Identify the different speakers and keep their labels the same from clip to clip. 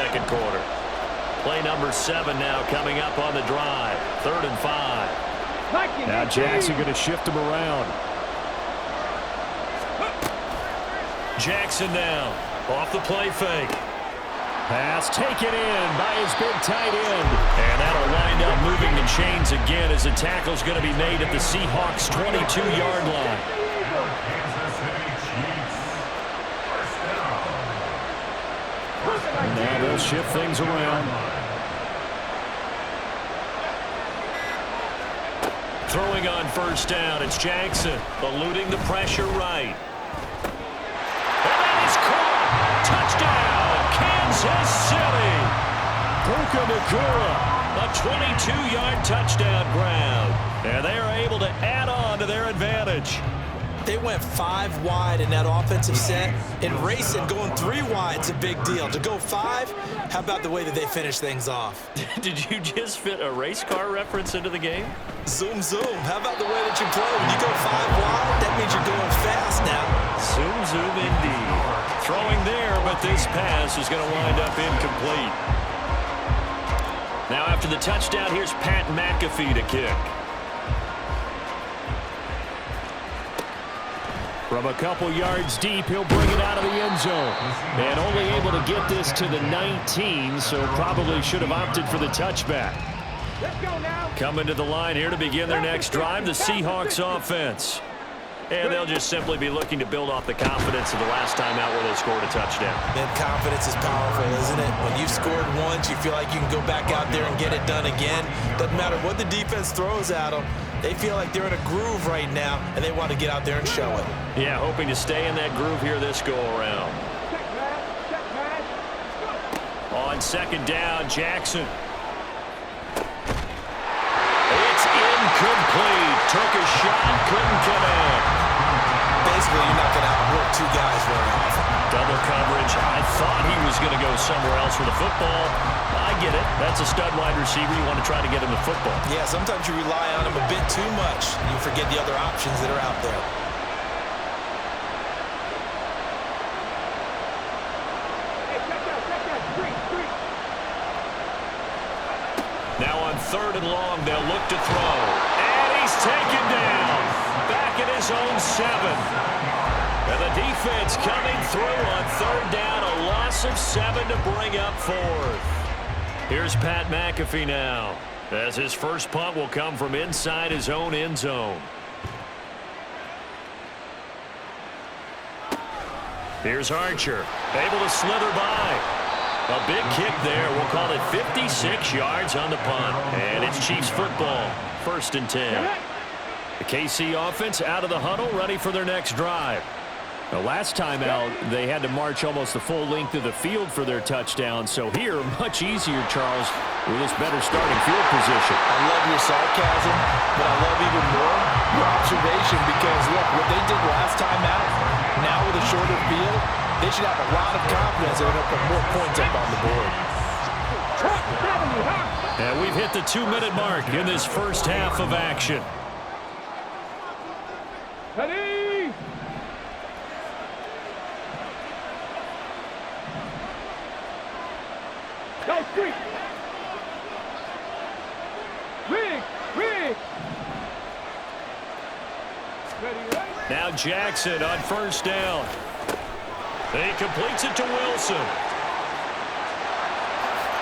Speaker 1: second quarter. Play number 7 now coming up on the drive. 3rd and 5.
Speaker 2: Now Jackson going to shift him around.
Speaker 1: Jackson now off the play fake.
Speaker 2: Pass taken in by his big tight end.
Speaker 1: And that'll wind up moving the chains again as the tackle's going to be made at the Seahawks' 22-yard line.
Speaker 2: Now they'll shift things around.
Speaker 1: Throwing on first down, it's Jackson, eluding the pressure right. And that is caught! Touchdown, Kansas City! A 22-yard touchdown grab. And they are able to add on to their advantage.
Speaker 3: They went 5 wide in that offensive set. In racing, going 3 wide is a big deal. To go 5, how about the way that they finish things off?
Speaker 1: Did you just fit a race car reference into the game?
Speaker 3: Zoom, zoom. How about the way that you play? When you go 5 wide, that means you're going fast now.
Speaker 1: Zoom, zoom indeed. Throwing there, but this pass is going to wind up incomplete. Now after the touchdown, here's Pat McAfee to kick.
Speaker 2: From a couple yards deep, he'll bring it out of the end zone. And only able to get this to the 19, so probably should have opted for the touchback.
Speaker 4: Let's go now.
Speaker 1: Coming to the line here to begin their next drive, the Seahawks offense. And they'll just simply be looking to build off the confidence of the last time out where they scored a touchdown.
Speaker 3: Man, confidence is powerful, isn't it? When you've scored once, you feel like you can go back out there and get it done again. Doesn't matter what the defense throws at them. They feel like they're in a groove right now, and they want to get out there and show it.
Speaker 1: Yeah, hoping to stay in that groove here this go-around. On second down, Jackson. It's incomplete. Took a shot, couldn't connect.
Speaker 3: Basically, you're not going to outwork 2 guys very often.
Speaker 1: Double coverage. I thought he was going to go somewhere else with the football. I get it. That's a stud wide receiver. You want to try to get him the football.
Speaker 3: Yeah, sometimes you rely on him a bit too much. You forget the other options that are out there.
Speaker 1: Now on 3rd and long, they'll look to throw. And he's taken down. Back at his own 7. And the defense coming through on 3rd down. A loss of 7 to bring up 4th. Here's Pat McAfee now, as his first punt will come from inside his own end zone. Here's Archer, able to slither by. A big kick there. We'll call it 56 yards on the punt. And it's Chiefs football, 1st and 10. The KC offense out of the huddle, ready for their next drive.
Speaker 2: The last time out, they had to march almost the full length of the field for their touchdown. So here, much easier, Charles, with this better starting field position.
Speaker 3: I love your sarcasm, but I love even more your observation because, look, what they did last time out, now with a shorter field, they should have a lot of confidence they're going to put more points up on the board.
Speaker 1: And we've hit the 2-minute mark in this first half of action.
Speaker 4: Ready? Go, quick! Quick! Quick! Ready, ready?
Speaker 1: Now Jackson on first down. He completes it to Wilson.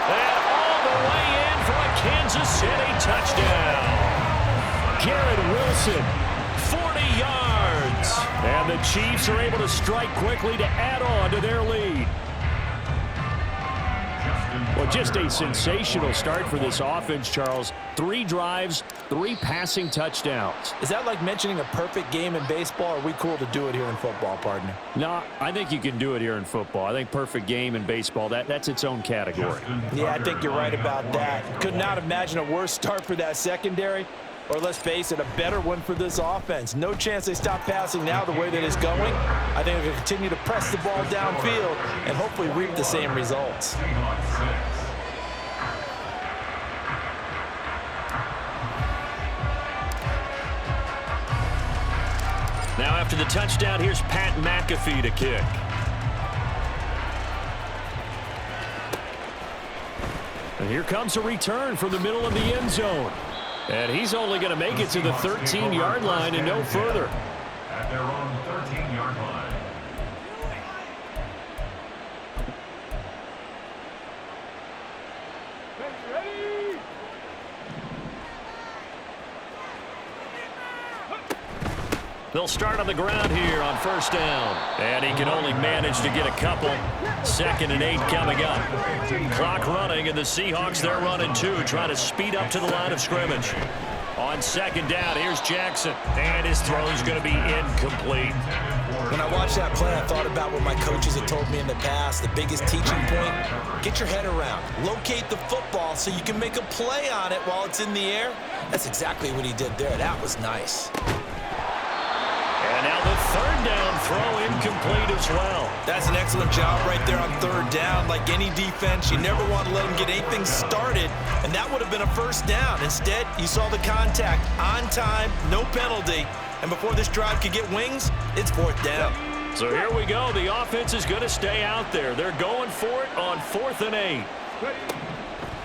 Speaker 1: And all the way in for a Kansas City touchdown.
Speaker 2: Garrett Wilson.
Speaker 1: 40 yards.
Speaker 2: And the Chiefs are able to strike quickly to add on to their lead. Well, just a sensational start for this offense, Charles. 3 drives, 3 passing touchdowns.
Speaker 3: Is that like mentioning a perfect game in baseball, or are we cool to do it here in football, partner?
Speaker 2: No, I think you can do it here in football. I think perfect game in baseball, that's its own category.
Speaker 3: Yeah, I think you're right about that. Could not imagine a worse start for that secondary, or let's face it, a better one for this offense. No chance they stop passing now the way that it's going. I think they'll continue to press the ball downfield and hopefully reap the same results.
Speaker 1: Now after the touchdown, here's Pat McAfee to kick.
Speaker 2: And here comes a return from the middle of the end zone. And he's only going to make it to the 13-yard line and no further.
Speaker 5: At their own 13-yard line.
Speaker 4: Ready?
Speaker 2: They'll start on the ground here on first down. And he can only manage to get a couple. 2nd and 8 coming up. Clock running, and the Seahawks, they're running too, trying to speed up to the line of scrimmage. On 2nd down, here's Jackson. And his throw is going to be incomplete.
Speaker 3: When I watched that play, I thought about what my coaches had told me in the past. The biggest teaching point, get your head around. Locate the football so you can make a play on it while it's in the air. That's exactly what he did there. That was nice.
Speaker 2: And now the 3rd down throw incomplete as well.
Speaker 3: That's an excellent job right there on 3rd down. Like any defense, you never want to let them get anything started, and that would have been a first down. Instead, you saw the contact on time, no penalty, and before this drive could get wings, it's 4th down.
Speaker 2: So here we go. The offense is going to stay out there. They're going for it on 4th and 8.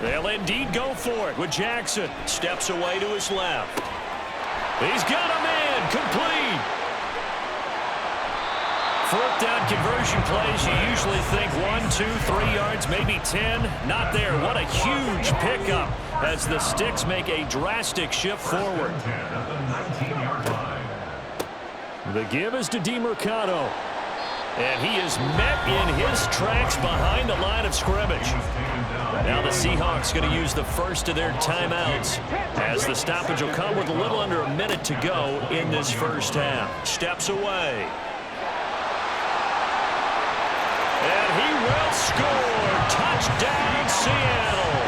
Speaker 2: They'll indeed go for it with Jackson. Steps away to his left. He's got a man. Complete. 4th down conversion plays, you usually think 1, 2, 3 yards, maybe 10. Not there. What a huge pickup as the Sticks make a drastic shift forward. The give is to DeMercado. And he is met in his tracks behind the line of scrimmage. Now the Seahawks going to use the first of their timeouts as the stoppage will come with a little under a minute to go in this first half. Steps away. And he will score. Touchdown, Seattle.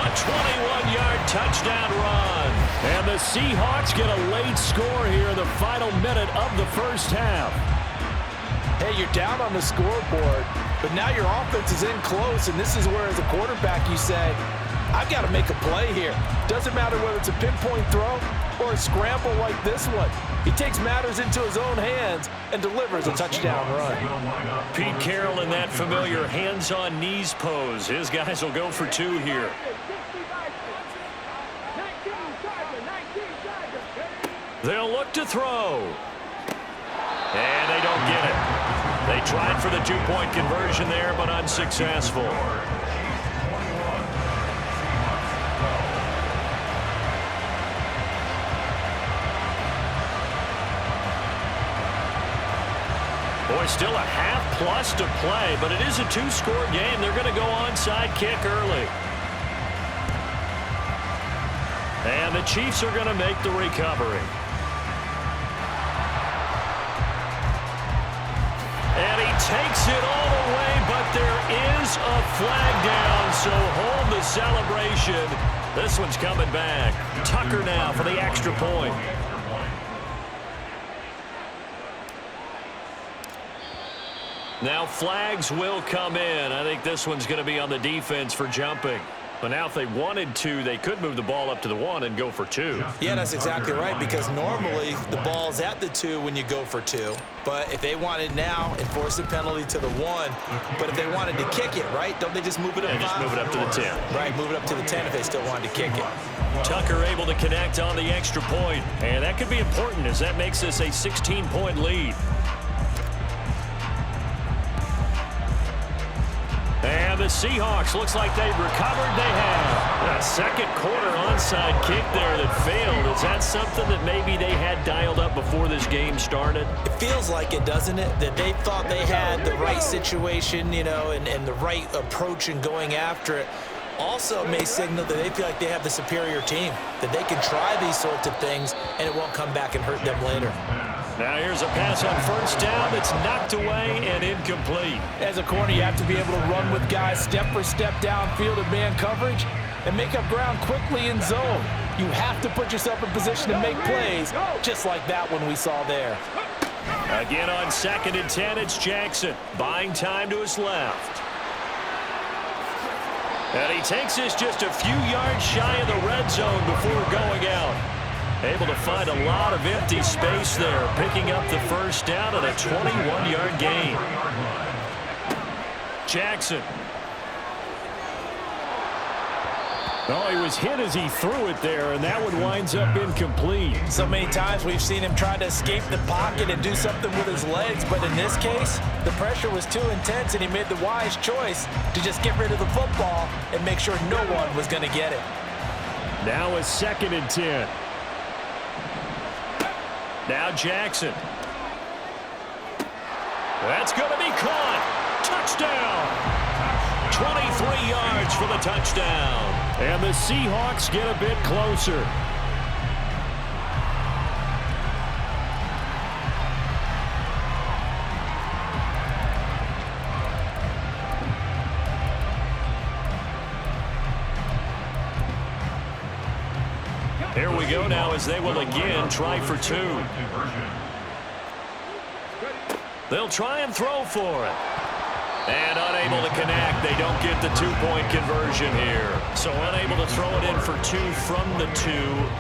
Speaker 2: A 21-yard touchdown run. And the Seahawks get a late score here in the final minute of the first half.
Speaker 3: Hey, you're down on the scoreboard, but now your offense is in close, and this is where, as a quarterback, you say, I've got to make a play here. Doesn't matter whether it's a pinpoint throw or a scramble like this one. He takes matters into his own hands and delivers a touchdown run.
Speaker 2: Pete Carroll in that familiar hands-on knees pose. His guys will go for 2 here. They'll look to throw. And they don't get it. They tried for the 2-point conversion there, but unsuccessful. Boy, still a half plus to play, but it is a 2-score game. They're going to go onside kick early. And the Chiefs are going to make the recovery. And he takes it all the way, but there is a flag down, so hold the celebration. This one's coming back. Tucker now for the extra point. Now flags will come in. I think this one's going to be on the defense for jumping. But now if they wanted to, they could move the ball up to the 1 and go for 2.
Speaker 3: Yeah, that's exactly right, because normally the ball's at the 2 when you go for 2. But if they wanted now, enforce the penalty to the 1. But if they wanted to kick it, right, don't they just move it up?
Speaker 2: And just move it up to the 10.
Speaker 3: Right, move it up to the 10 if they still wanted to kick it.
Speaker 2: Tucker able to connect on the extra point. And that could be important as that makes this a 16-point lead. And the Seahawks, looks like they've recovered. They have. A second quarter onside kick there that failed. Is that something that maybe they had dialed up before this game started?
Speaker 3: It feels like it, doesn't it? That they thought they had the right situation, you know, and the right approach in going after it. Also may signal that they feel like they have the superior team, that they can try these sorts of things and it won't come back and hurt them later.
Speaker 2: Now here's a pass on first down that's knocked away and incomplete.
Speaker 3: As a corner, you have to be able to run with guys step for step downfield in man coverage and make up ground quickly in zone. You have to put yourself in position to make plays, just like that one we saw there.
Speaker 2: Again on 2nd and 10, it's Jackson, buying time to his left. And he takes this just a few yards shy of the red zone before going out. Able to find a lot of empty space there, picking up the first down and a 21-yard gain. Oh, he was hit as he threw it there, and that one winds up incomplete.
Speaker 3: So many times we've seen him try to escape the pocket and do something with his legs, but in this case, the pressure was too intense, and he made the wise choice to just get rid of the football and make sure no one was going to get it.
Speaker 2: Now a 2nd and 10. Now Jackson. That's going to be caught. Touchdown. 23 yards for the touchdown. And the Seahawks get a bit closer. Here we go now as they will again try for 2. They'll try and throw for it. And unable to connect. They don't get the 2-point conversion here. So unable to throw it in for 2 from the 2.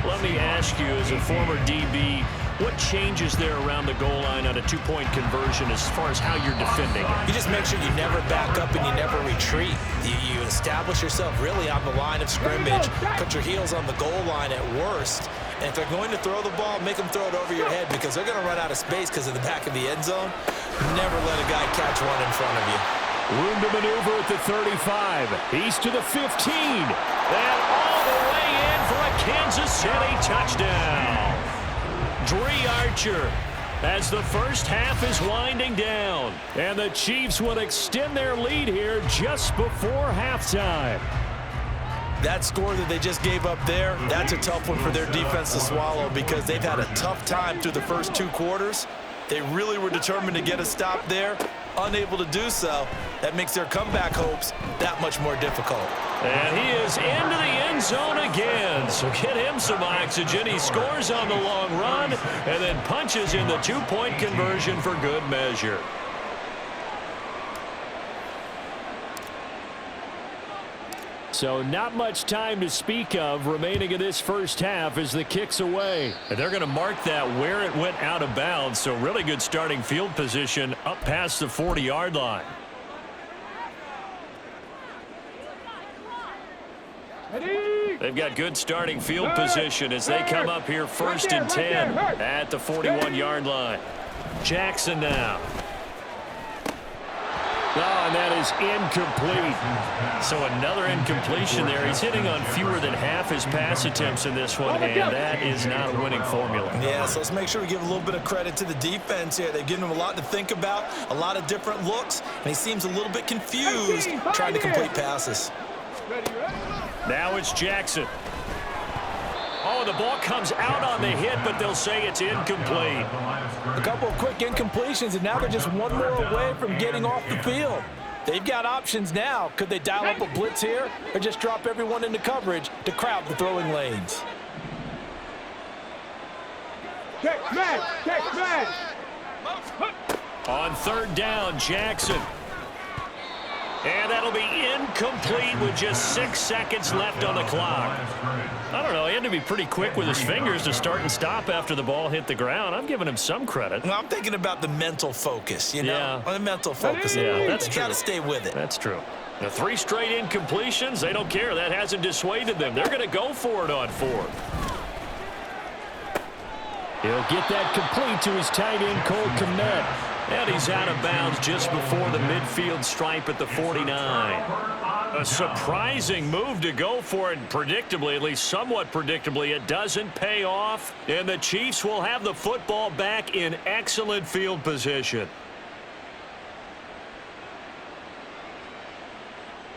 Speaker 2: Let me ask you, as a former DB, what changes there around the goal line on a 2-point conversion as far as how you're defending it?
Speaker 3: You just make sure you never back up and you never retreat. You establish yourself really on the line of scrimmage. Put your heels on the goal line at worst. And if they're going to throw the ball, make them throw it over your head because they're going to run out of space because of the back of the end zone. Never let a guy catch one in front of you.
Speaker 2: Room to maneuver at the 35. He's to the 15. And all the way in for a Kansas City touchdown. Dree Archer as the first half is winding down. And the Chiefs will extend their lead here just before halftime.
Speaker 3: That score that they just gave up there, that's a tough one for their defense to swallow because they've had a tough time through the first 2 quarters. They really were determined to get a stop there, unable to do so. That makes their comeback hopes that much more difficult.
Speaker 2: And he is into the end zone again, so get him some oxygen. He scores on the long run and then punches in the 2-point conversion for good measure. So not much time to speak of remaining in this first half as the kick's away. And they're going to mark that where it went out of bounds. So really good starting field position up past the 40-yard line. They've got good starting field position as they come up here 1st and 10 at the 41-yard line. Jackson now. Oh, and that is incomplete. So another incompletion there. He's hitting on fewer than half his pass attempts in this one, and that is not a winning formula.
Speaker 3: Yeah, so let's make sure we give a little bit of credit to the defense here. They've given him a lot to think about, a lot of different looks, and he seems a little bit confused trying to complete passes.
Speaker 2: Now it's Jackson. Oh, the ball comes out on the hit, but they'll say it's incomplete.
Speaker 3: A couple of quick incompletions, and now they're just one more away from getting off the field. They've got options now. Could they dial up a blitz here or just drop everyone into coverage to crowd the throwing lanes?
Speaker 4: Check man, check man.
Speaker 2: On 3rd down, Jackson. And that'll be incomplete with just 6 seconds left on the clock. I don't know. He had to be pretty quick with his fingers to start and stop after the ball hit the ground. I'm giving him some credit.
Speaker 3: Well, I'm thinking about the mental focus, you know?
Speaker 2: Yeah.
Speaker 3: The mental focus.
Speaker 2: Yeah, that's true.
Speaker 3: You got to stay with it.
Speaker 2: That's true. The 3 straight incompletions, they don't care. That hasn't dissuaded them. They're going to go for it on 4th. He'll get that complete to his tight end, Cole Kmet. And he's out of bounds just before the midfield stripe at the 49. A surprising move to go for it. Predictably, at least somewhat predictably, it doesn't pay off. And the Chiefs will have the football back in excellent field position.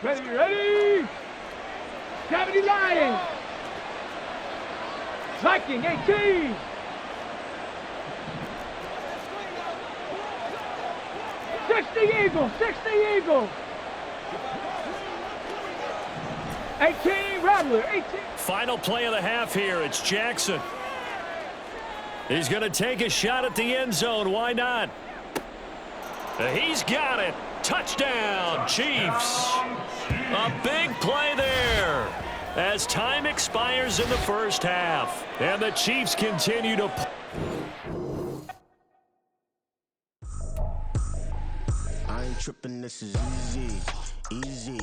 Speaker 4: Ready, ready. Cavity Lions. Viking 18. The Eagles, 60 Eagles. 18 Rattler, 18.
Speaker 2: Final play of the half here. It's Jackson. He's going to take a shot at the end zone. Why not? He's got it. Touchdown, Chiefs. A big play there as time expires in the first half. And the Chiefs continue to...
Speaker 6: I ain't tripping, this is easy, easy.